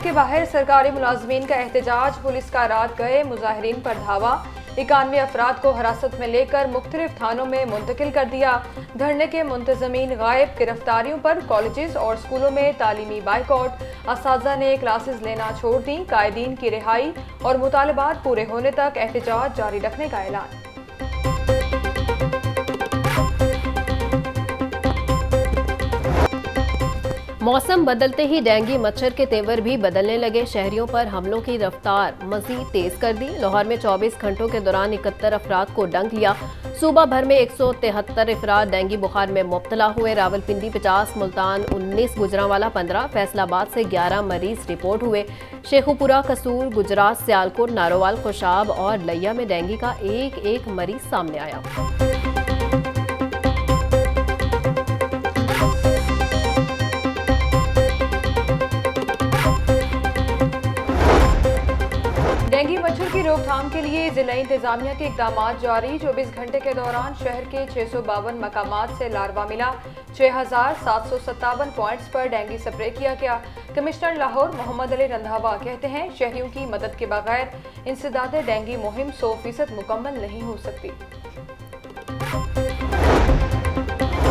के बाहर सरकारी मुलाजमीन का एहतजाज, पुलिस का रात गए मुजाहिरीन पर धावा। 91 अफराद को हिरासत में लेकर मुख्तलिफ थानों में मुंतकिल कर दिया। धरने के मुंतजमीन गायब, गिरफ्तारियों पर कॉलेजेस और स्कूलों में तालीमी बाइकआउट। असातिज़ा ने क्लासेस लेना छोड़ दी। कायदीन की रिहाई और मुतालबात पूरे होने तक एहतजाज जारी रखने का ऐलान। मौसम बदलते ही डेंगू मच्छर के तेवर भी बदलने लगे। शहरियों पर हमलों की रफ्तार मजीद तेज कर दी। लाहौर में 24 घंटों के दौरान 71 अफराद को डंक लिया। सूबा भर में 173 अफराद डेंगू बुखार में मुब्तला हुए। रावलपिंडी 50, मुल्तान 19, गुजरांवाला 15, फैसलाबाद से 11 मरीज रिपोर्ट हुए। शेखुपुरा, कसूर, गुजरात, सियालकोट, नारोवाल, खुशाब और लिया में डेंगू का एक मरीज सामने आया। डेंगू मच्छर की रोकथाम के लिए जिला इंतजामिया के इकदाम जारी। 24 घंटे के दौरान शहर के 652 मकामात से लार्वा मिला। 6757 पॉइंट्स पर डेंगू स्प्रे किया गया। कमिश्नर लाहौर मोहम्मद अली रंधावा कहते हैं, शहरियों की मदद के बगैर इंसदाद डेंगू मुहिम 100% मुकम्मल नहीं हो सकती।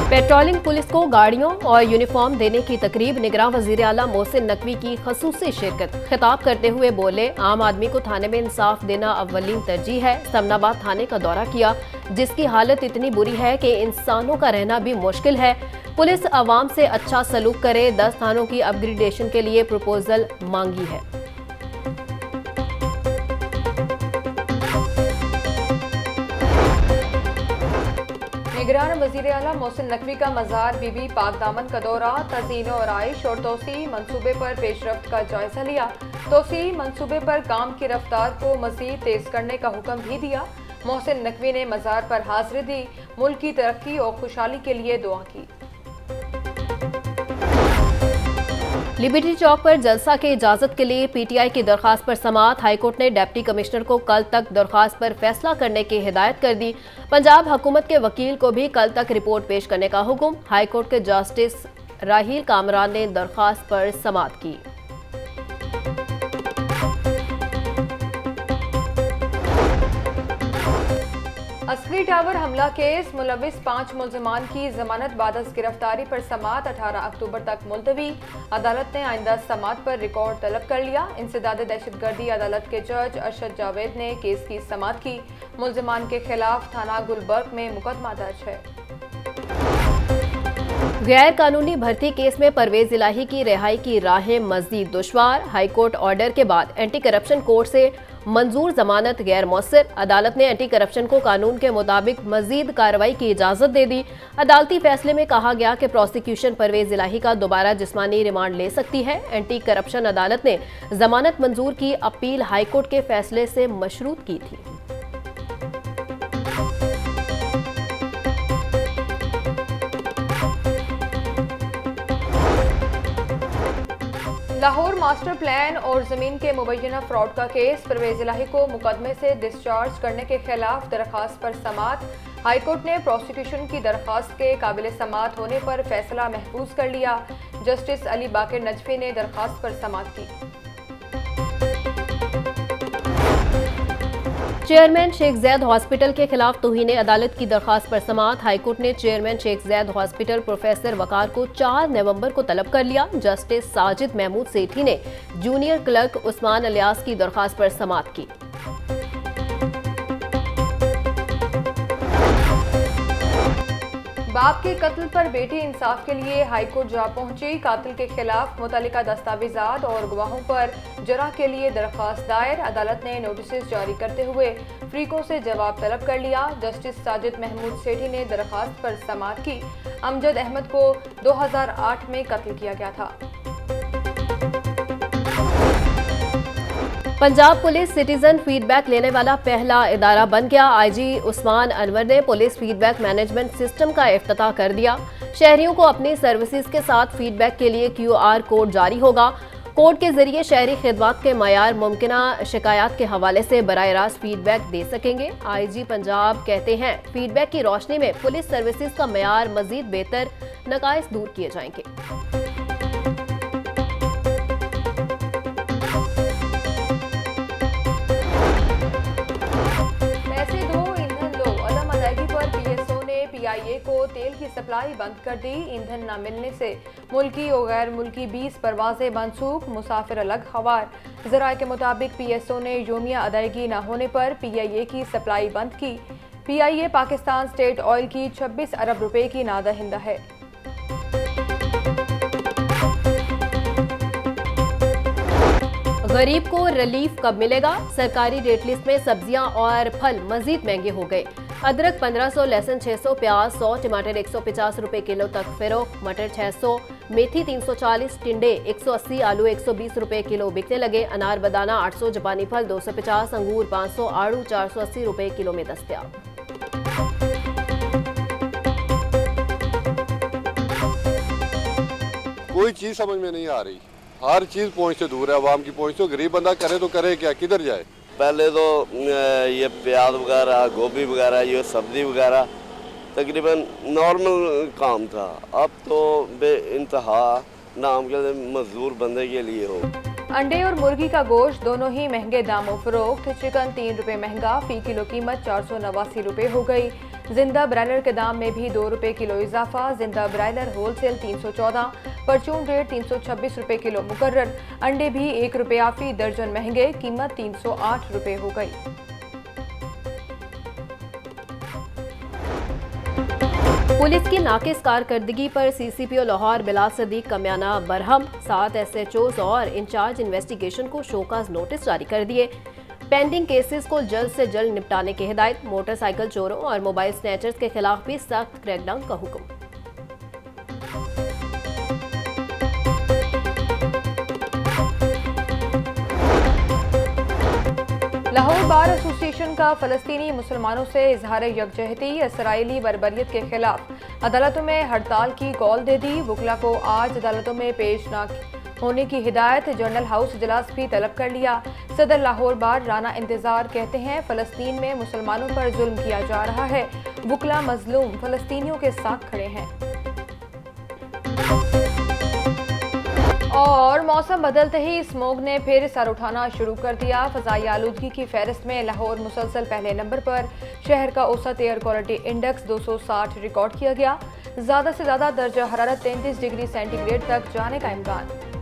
पेट्रोलिंग पुलिस को गाड़ियों और यूनिफॉर्म देने की तकरीब, निगरान वजीर आला मोहसिन नकवी की खसूसी शिरकत। खिताब करते हुए बोले, आम आदमी को थाने में इंसाफ देना अव्वलीन तरजीह है। समनाबाद थाने का दौरा किया, जिसकी हालत इतनी बुरी है कि इंसानों का रहना भी मुश्किल है। पुलिस आवाम से अच्छा सलूक करे। 10 थानों की अपग्रेडेशन के लिए प्रपोजल मांगी है। निगरान वजीर आला मोहसिन नकवी का मज़ार बीबी पाक दामन का दौरा। तज़ीन और आइश और तोसी मंसूबे पर पेशरफ्त का जायजा लिया। तोसी मंसूबे पर काम की रफ्तार को मज़ीद तेज करने का हुक्म भी दिया। मोहसिन नकवी ने मज़ार पर हाजिरी दी। मुल्क की तरक्की और खुशहाली के लिए दुआ की। लिबर्टी चौक पर जलसा की इजाजत के लिए पीटीआई की दरखास्त पर समाअत। हाईकोर्ट ने डिप्टी कमिश्नर को कल तक दरखास्त पर फैसला करने की हिदायत कर दी। पंजाब हुकूमत के वकील को भी कल तक रिपोर्ट पेश करने का हुक्म। हाईकोर्ट के जस्टिस राहील कामरान ने दरखास्त पर समाअत की। असली टावर हमला केस, मुलविस 5 मुल्जिमान की जमानत बादस गिरफ्तारी पर समाअत 18 अक्टूबर तक मुलतवी। अदालत ने आइंदा समाअत पर रिकॉर्ड तलब कर लिया। इंसदाद दहशतगर्दी अदालत के जज अरशद जावेद ने केस की समाअत की। मुल्जिमान के खिलाफ थाना गुलबर्ग में मुकदमा दर्ज है। गैर कानूनी भर्ती केस में परवेज इलाही की रिहाई की राहें मजीद दुश्वार। हाईकोर्ट ऑर्डर के बाद एंटी करप्शन कोर्ट से मंजूर जमानत गैर मौसर। अदालत ने एंटी करप्शन को कानून के मुताबिक मजीद कार्रवाई की इजाजत दे दी। अदालती फैसले में कहा गया कि प्रोसिक्यूशन परवेज इलाही का दोबारा जिस्मानी रिमांड ले सकती है। एंटी करप्शन अदालत ने जमानत मंजूर की अपील हाईकोर्ट के फैसले से मशरूत की थी। लाहौर मास्टर प्लान और जमीन के मुबैना फ्रॉड का केस, परवेज इलाही को मुकदमे से डिस्चार्ज करने के खिलाफ दरखास्त पर समाअत। हाईकोर्ट ने प्रोसिक्यूशन की दरखास्त के काबिल समाअत होने पर फैसला महफूज कर लिया। जस्टिस अली बाकर नजफी ने दरखास्त पर समाअत की। चेयरमैन शेख जैद हॉस्पिटल के खिलाफ तौहीन अदालत की दरखास्त पर समाअत। हाईकोर्ट ने chairman Sheikh Zayed hospital professor Waqar को 4 नवंबर को तलब कर लिया। जस्टिस साजिद महमूद सेठी ने जूनियर क्लर्क उस्मान अलियास की दरखास्त पर समाअत की। बाप के कत्ल पर बेटी इंसाफ के लिए हाईकोर्ट जा पहुंची। कातिल के खिलाफ मुतल्लिका दस्तावेजात और गवाहों पर जरा के लिए दरखास्त दायर। अदालत ने नोटिस जारी करते हुए फरीकों से जवाब तलब कर लिया। जस्टिस साजिद महमूद सेठी ने दरखास्त पर समाअत की। अमजद अहमद को 2008 में कत्ल किया गया था। पंजाब पुलिस सिटीजन फीडबैक लेने वाला पहला इदारा बन गया। आईजी उस्मान अनवर ने पुलिस फीडबैक मैनेजमेंट सिस्टम का इफ्तिताह कर दिया। शहरियों को अपनी सर्विसेज के साथ फीडबैक के लिए QR कोड जारी होगा। कोड के जरिए शहरी खिदमत के मयार, मुमकिना शिकायत के हवाले से बराह रास्त फीडबैक दे सकेंगे। आईजी पंजाब कहते हैं, फीडबैक की रोशनी में पुलिस सर्विसेज का मयार मजीद बेहतर, नकाइस दूर किए जाएंगे। को तेल की सप्लाई बंद कर दी। ईंधन न मिलने से मुल्की और गैर मुल्की 20 परवाजें मनसूख, मुसाफिर अलग खबर। ज़राए के मुताबिक PSO ने योमिया अदायगी न होने पर PIA की सप्लाई बंद की। PIA पाकिस्तान स्टेट ऑयल की 26 अरब रुपए की नादहिंदा है। गरीब को रिलीफ कब मिलेगा? सरकारी रेट लिस्ट में सब्जियां और फल मजीद महंगे हो गए। अदरक 1500, लहसुन 600, प्याज 100, टमाटर 150 रुपए किलो तक फरोख्त, मटर 600, मेथी 340, टिंडे 180, आलू 120 रुपए किलो बिकने लगे। अनार बदाना 800, जापानी फल 250, अंगूर 500, आड़ू 480 रुपए किलो में दस्तयाब। कोई चीज समझ में नहीं आ रही, हर चीज पहुंच से दूर है, आवाम की पहुंच से। गरीब बंदा करे तो करे क्या, किधर जाए? पहले तो ये प्याज वगैरह, गोभी वगैरह, ये सब्जी वगैरह तकरीबन नॉर्मल काम था। अब तो बेइंतहा नाम के मजदूर बंदे के लिए हो। अंडे और मुर्गी का गोश्त दोनों ही महंगे दामों फरोख्त। चिकन 3 रुपए महंगा, फी किलो कीमत 489 रुपए हो गई। जिंदा ब्रायलर के दाम में भी 2 रुपए किलो इजाफा। जिंदा ब्रायलर होलसेल 314, परचून रेट 326 रुपए किलो मुकर्रर। अंडे भी 1 रुपया फी दर्जन महंगे, कीमत 308 रुपए हो गई। पुलिस की नाकिस कारकर्दगी पर CCPO लाहौर बिलाल सदीक कम्याना बरहम, 7 SHOs और इंचार्ज इन्वेस्टिगेशन को शोकाज नोटिस जारी कर दिए। पेंडिंग केसेस को जल्द से जल्द निपटाने की हिदायत। मोटरसाइकिल चोरों और मोबाइल स्नैचर्स के खिलाफ भी सख्त क्रैकडाउन का हुक्म। लाहौर बार एसोसिएशन का फ़लस्तीनी मुसलमानों से इजहार यकजहती। इसराइली बर्बरियत के खिलाफ अदालतों में हड़ताल की कॉल दे दी। वकला को आज अदालतों में पेश न होने की हिदायत। जनरल हाउस इजलास भी तलब कर लिया। सदर लाहौर बार राना इंतजार कहते हैं फ़लस्तीन में मुसलमानों पर जुल्म किया जा रहा है। वकला मजलूम फ़लस्तीनियों के साथ खड़े हैं। और मौसम बदलते ही स्मोग ने फिर सर उठाना शुरू कर दिया। फ़ज़ाई आलूदगी की फहरिस्त में लाहौर मुसलसल पहले नंबर पर। शहर का औसत एयर क्वालिटी इंडेक्स 260 रिकॉर्ड किया गया। ज़्यादा से ज़्यादा दर्जा हरारत 33 डिग्री सेंटीग्रेड तक जाने का इम्कान।